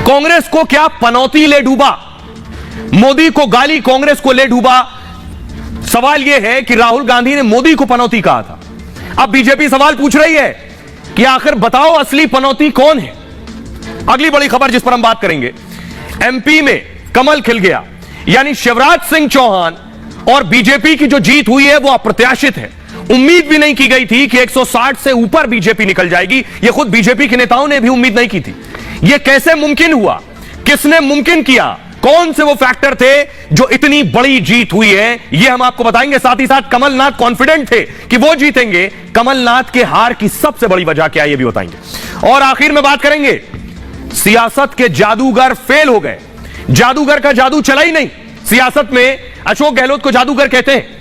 कांग्रेस को क्या पनौती ले डूबा? मोदी को गाली, कांग्रेस को ले डूबा। सवाल यह है कि राहुल गांधी ने मोदी को पनौती कहा था। अब बीजेपी सवाल पूछ रही है कि आखिर बताओ असली पनौती कौन है। अगली बड़ी खबर जिस पर हम बात करेंगे, एमपी में कमल खिल गया, यानी शिवराज सिंह चौहान और बीजेपी की जो जीत हुई है वो अप्रत्याशित है। उम्मीद भी नहीं की गई थी कि 160 से ऊपर बीजेपी निकल जाएगी। यह खुद बीजेपी के नेताओं ने भी उम्मीद नहीं की थी। यह कैसे मुमकिन हुआ? किसने मुमकिन किया? कौन से वो फैक्टर थे जो इतनी बड़ी जीत हुई है, यह हम आपको बताएंगे। साथ ही साथ कमलनाथ कॉन्फिडेंट थे कि वो जीतेंगे। कमलनाथ के हार की सबसे बड़ी वजह क्या है, यह भी बताएंगे। और आखिर में बात करेंगे, सियासत के जादूगर फेल हो गए। जादूगर का जादू चला ही नहीं। सियासत में अशोक गहलोत को जादूगर कहते हैं।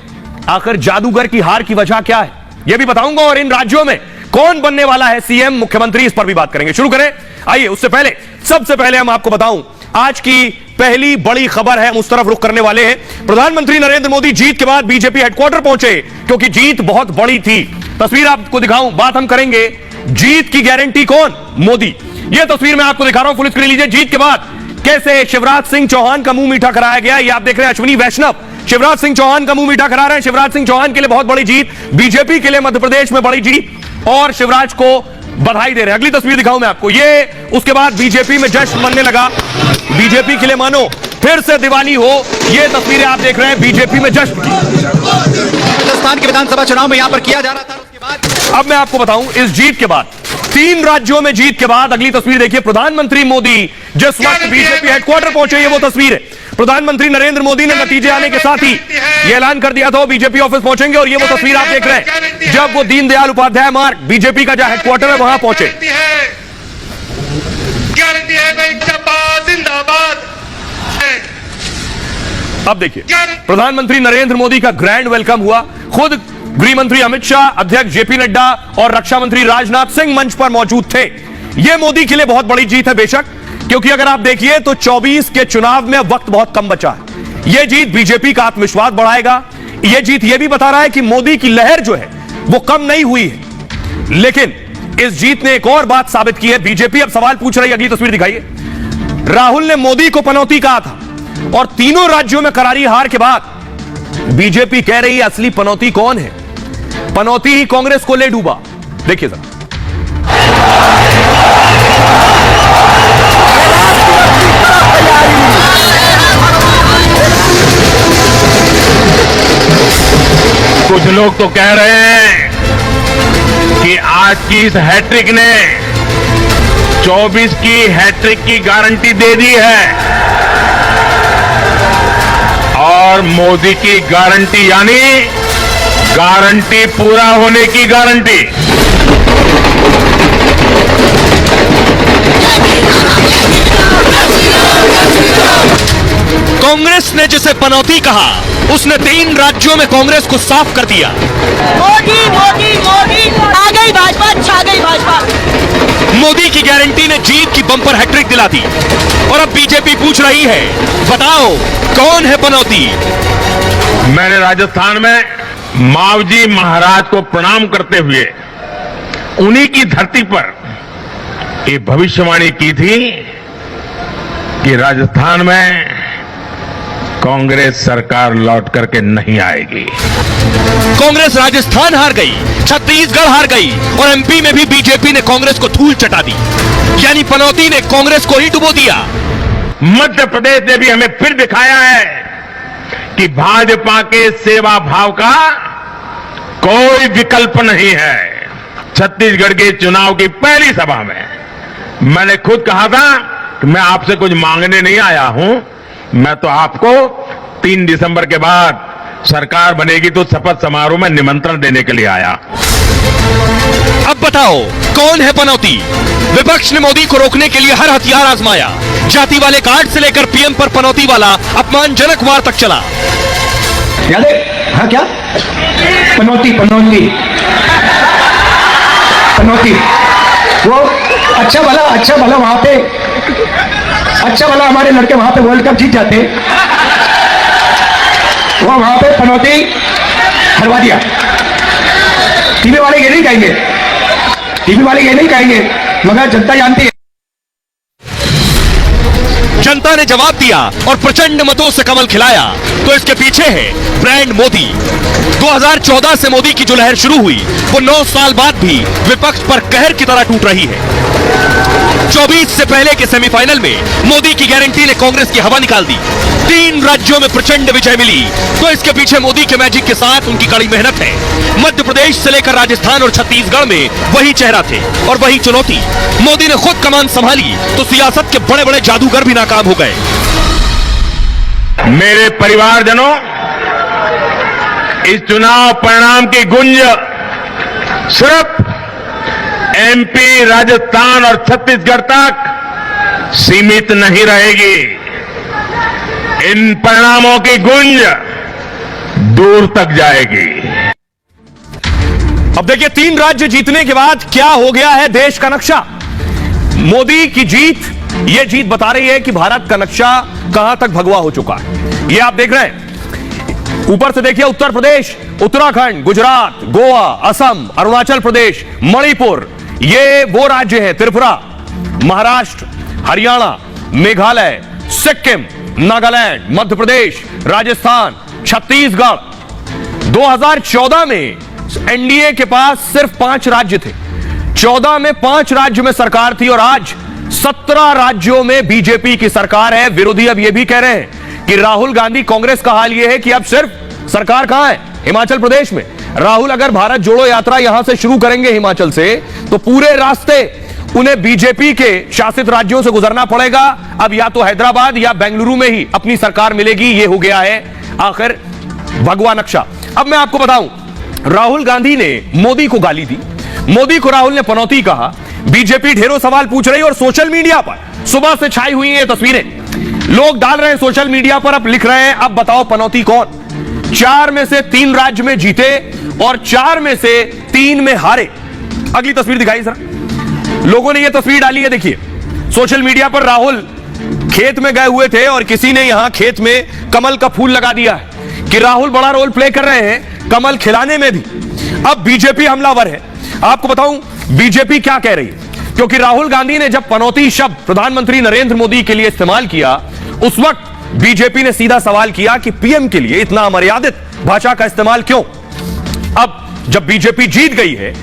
आखिर जादूगर की हार की वजह क्या है, यह भी बताऊंगा। और इन राज्यों में कौन बनने वाला है सीएम, मुख्यमंत्री, इस पर भी बात करेंगे। शुरू करें। आइए, उससे पहले सबसे पहले हम आपको बताऊं, आज की पहली बड़ी खबर है, हम उस तरफ रुख करने वाले हैं। प्रधानमंत्री नरेंद्र मोदी जीत के बाद बीजेपी हेडक्वार्टर पहुंचे, क्योंकि जीत बहुत बड़ी थी। तस्वीर आपको दिखाऊं, बात हम करेंगे जीत की गारंटी कौन? मोदी। यह तस्वीर मैं आपको दिखा रहा हूं, फुल स्क्रीन लीजिए। जीत के बाद कैसे शिवराज सिंह चौहान का मुंह मीठा कराया गया, ये आप देख रहे हैं। अश्विनी वैष्णव शिवराज सिंह चौहान का मुंह मीठा करा रहे हैं। शिवराज सिंह चौहान के लिए बहुत बड़ी जीत, बीजेपी के लिए मध्य प्रदेश में बड़ी जीत, और शिवराज को बधाई दे रहे हैं। अगली तस्वीर दिखाऊं मैं आपको, ये उसके बाद बीजेपी में जश्न मनने लगा। बीजेपी के लिए मानो फिर से दिवाली हो, ये तस्वीरें आप देख रहे हैं बीजेपी में जश्न की। राजस्थान के विधानसभा चुनाव में यहां पर किया जा रहा था। उसके बाद अब मैं आपको बताऊं, इस जीत के बाद 3 राज्यों में जीत के बाद अगली तस्वीर देखिए। प्रधानमंत्री मोदी जिस वक्त बीजेपी हेडक्वार्टर पहुंचे, ये वो तस्वीर है। प्रधानमंत्री नरेंद्र मोदी ने नतीजे आने के साथ ही यह ऐलान कर दिया था वो बीजेपी ऑफिस पहुंचेंगे, और ये वो तस्वीर आप देख रहे हैं जब वो दीनदयाल उपाध्याय मार्ग, बीजेपी का जो हेडक्वार्टर है, वहां पहुंचे। अब देखिए, प्रधानमंत्री नरेंद्र मोदी का ग्रैंड वेलकम हुआ। खुद गृह मंत्री अमित शाह, अध्यक्ष जेपी नड्डा और रक्षा मंत्री राजनाथ सिंह मंच पर मौजूद थे। यह मोदी के लिए बहुत बड़ी जीत है बेशक, क्योंकि अगर आप देखिए तो 24 के चुनाव में वक्त बहुत कम बचा है। यह जीत बीजेपी का आत्मविश्वास बढ़ाएगा। यह जीत यह भी बता रहा है कि मोदी की लहर जो है वो कम नहीं हुई है। लेकिन इस जीत ने एक और बात साबित की है। बीजेपी अब सवाल पूछ रही है, अगली तस्वीर दिखाइए। राहुल ने मोदी को पनौती कहा था, और तीनों राज्यों में करारी हार के बाद बीजेपी कह रही है असली पनौती कौन है। पनौती ही कांग्रेस को ले डूबा। देखिए सर, कुछ लोग तो कह रहे हैं कि आज की इस हैट्रिक ने 24 की हैट्रिक की गारंटी दे दी है, और मोदी की गारंटी यानी गारंटी पूरा होने की गारंटी। कांग्रेस ने जिसे पनौती कहा, उसने 3 राज्यों में कांग्रेस को साफ कर दिया। मोदी मोदी मोदी, आ गई भाजपा, छा गई भाजपा। मोदी की गारंटी ने जीत की बम्पर हैट्रिक दिला दी, और अब बीजेपी पूछ रही है बताओ कौन है पनौती। मैंने राजस्थान में मावजी महाराज को प्रणाम करते हुए उन्हीं की धरती पर ये भविष्यवाणी की थी कि राजस्थान में कांग्रेस सरकार लौट करके नहीं आएगी। कांग्रेस राजस्थान हार गई, छत्तीसगढ़ हार गई, और एमपी में भी बीजेपी ने कांग्रेस को धूल चटा दी। यानी पनौती ने कांग्रेस को ही डुबो दिया। मध्य प्रदेश ने भी हमें फिर दिखाया है कि भाजपा के सेवा भाव का कोई विकल्प नहीं है। छत्तीसगढ़ के चुनाव की पहली सभा में मैंने खुद कहा था कि मैं आपसे कुछ मांगने नहीं आया हूं, मैं तो आपको 3 दिसंबर के बाद सरकार बनेगी तो शपथ समारोह में निमंत्रण देने के लिए आया। अब बताओ कौन है पनौती। विपक्ष ने मोदी को रोकने के लिए हर हथियार आजमाया। जाति वाले कार्ड से लेकर पीएम पर पनौती वाला अपमानजनक वार तक चला। याद है? हाँ, क्या पनौती पनौती पनौती, वो अच्छा भला वहां पे, अच्छा भला हमारे लड़के वहां पे वर्ल्ड कप जीत जाते, वो वहां पे पनौती हरवा दिया। टीवी वाले ये नहीं कहेंगे, टीवी वाले ये नहीं कहेंगे, मगर जनता जानती है। जनता ने जवाब दिया और प्रचंड मतों से कमल खिलाया, तो इसके पीछे है ब्रांड मोदी। 2014 से मोदी की जो लहर शुरू हुई, वो 9 साल बाद भी विपक्ष पर कहर की तरह टूट रही है। 24 से पहले के सेमीफाइनल में मोदी की गारंटी ने कांग्रेस की हवा निकाल दी। 3 राज्यों में प्रचंड विजय मिली, तो इसके पीछे मोदी के मैजिक के साथ उनकी कड़ी मेहनत है। मध्य प्रदेश से लेकर राजस्थान और छत्तीसगढ़ में वही चेहरा थे और वही चुनौती। मोदी ने खुद कमान संभाली तो सियासत के बड़े बड़े जादूगर भी नाकाम हो गए। मेरे परिवारजनों, इस चुनाव परिणाम की गुंज सिर्फ एमपी, राजस्थान और छत्तीसगढ़ तक सीमित नहीं रहेगी। इन परिणामों की गुंज दूर तक जाएगी। अब देखिए, 3 राज्य जीतने के बाद क्या हो गया है देश का नक्शा। मोदी की जीत, यह जीत बता रही है कि भारत का नक्शा कहां तक भगवा हो चुका है। यह आप देख रहे हैं। ऊपर से देखिए, उत्तर प्रदेश, उत्तराखंड, गुजरात, गोवा, असम, अरुणाचल प्रदेश, मणिपुर, ये वो राज्य हैं। त्रिपुरा, महाराष्ट्र, हरियाणा, मेघालय, सिक्किम, नागालैंड, मध्य प्रदेश, राजस्थान, छत्तीसगढ़। 2014 में एनडीए के पास सिर्फ 5 राज्य थे। 14 में 5 राज्यों में सरकार थी और आज 17 राज्यों में बीजेपी की सरकार है। विरोधी अब यह भी कह रहे हैं कि राहुल गांधी, कांग्रेस का हाल यह है कि अब सिर्फ सरकार कहां है? हिमाचल प्रदेश में। राहुल अगर भारत जोड़ो यात्रा यहां से शुरू करेंगे हिमाचल से, तो पूरे रास्ते उन्हें बीजेपी के शासित राज्यों से गुजरना पड़ेगा। अब या तो हैदराबाद या बेंगलुरु में ही अपनी सरकार मिलेगी। यह हो गया है आखिर भगवा नक्शा। अब मैं आपको बताऊं, राहुल गांधी ने मोदी को गाली दी, मोदी को राहुल ने पनौती कहा। बीजेपी ढेरों सवाल पूछ रही है और सोशल मीडिया पर सुबह से छाई हुई है तस्वीरें। लोग डाल रहे हैं सोशल मीडिया पर, अब लिख रहे हैं, अब बताओ पनौती कौन? 4 में से 3 राज्य में जीते और 4 में से 3 में हारे। अगली तस्वीर दिखाई जरा। लोगों ने यह तस्वीर डाली है, देखिए सोशल मीडिया पर। राहुल खेत में गए हुए थे और किसी ने यहां खेत में कमल का फूल लगा दिया है कि राहुल बड़ा रोल प्ले कर रहे हैं कमल खिलाने में भी। अब बीजेपी हमलावर है। आपको बताऊं बीजेपी क्या कह रही है, क्योंकि राहुल गांधी ने जब पनौती शब्द प्रधानमंत्री नरेंद्र मोदी के लिए इस्तेमाल किया, उस वक्त बीजेपी ने सीधा सवाल किया कि पीएम के लिए इतना अमर्यादित भाषा का इस्तेमाल क्यों? अब जब बीजेपी जीत गई है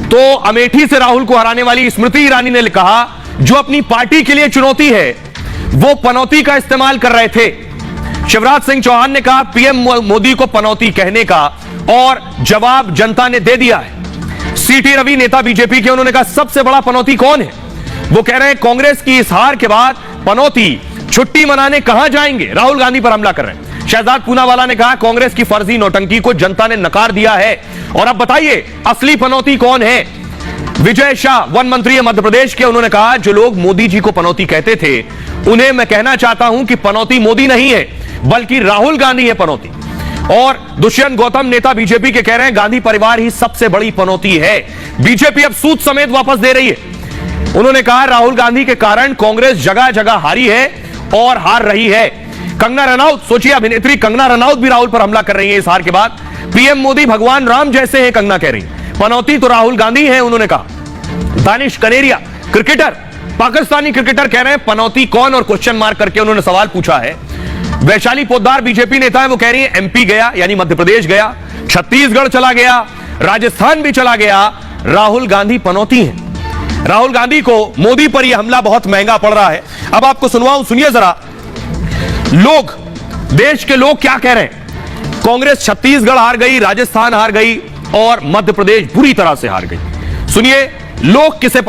तो अमेठी से राहुल को हराने वाली स्मृति ईरानी ने कहा, जो अपनी पार्टी के लिए चुनौती है वो पनौती का इस्तेमाल कर रहे थे। शिवराज सिंह चौहान ने कहा पीएम मोदी को पनौती कहने का, और जवाब जनता ने दे दिया है। सीटी रवि नेता बीजेपी के, उन्होंने कहा सबसे बड़ा पनौती कौन है? वो कह रहे हैं कांग्रेस की इस हार के बाद पनौती छुट्टी मनाने कहां जाएंगे? राहुल गांधी पर हमला कर रहे हैं। शहजाद पूनावाला ने कहा कांग्रेस की फर्जी नौटंकी को जनता ने नकार दिया है। और अब बताइए असली पनौती कौन है? विजय शाह, वन मंत्री है मध्य प्रदेश के, उन्होंने कहा जो लोग मोदी जी को पनौती कहते थे उन्हें मैं कहना चाहता हूं कि पनौती मोदी नहीं है बल्कि राहुल गांधी है पनौती। और दुष्यंत गौतम नेता बीजेपी के कह रहे हैं गांधी परिवार ही सबसे बड़ी पनौती है। बीजेपी अब सूद समेत वापस दे रही है। उन्होंने कहा राहुल गांधी के कारण कांग्रेस जगह जगह हारी है और हार रही है। कंगना रनौत, सोचिए अभिनेत्री कंगना रनौत भी राहुल पर हमला कर रही है इस हार के बाद। पीएम मोदी भगवान राम जैसे हैं, कंगना कह रही। पनौती तो राहुल गांधी है, उन्होंने कहा। दानिश कनेरिया, क्रिकेटर, पाकिस्तानी क्रिकेटर, कह रहे हैं पनौती कौन, और क्वेश्चन मार्क करके उन्होंने सवाल पूछा है। वैशाली पोद्दार बीजेपी नेता है, वो कह रही है एमपी गया यानी मध्य प्रदेश गया, छत्तीसगढ़ चला गया, राजस्थान भी चला गया, राहुल गांधी पनौती है। राहुल गांधी को मोदी पर यह हमला बहुत महंगा पड़ रहा है। अब आपको सुनवाऊं, सुनिए जरा। लोग, देश के लोग क्या कह रहे हैं? कांग्रेस छत्तीसगढ़ हार गई, राजस्थान हार गई और मध्य प्रदेश बुरी तरह से हार गई। सुनिए लोग किसे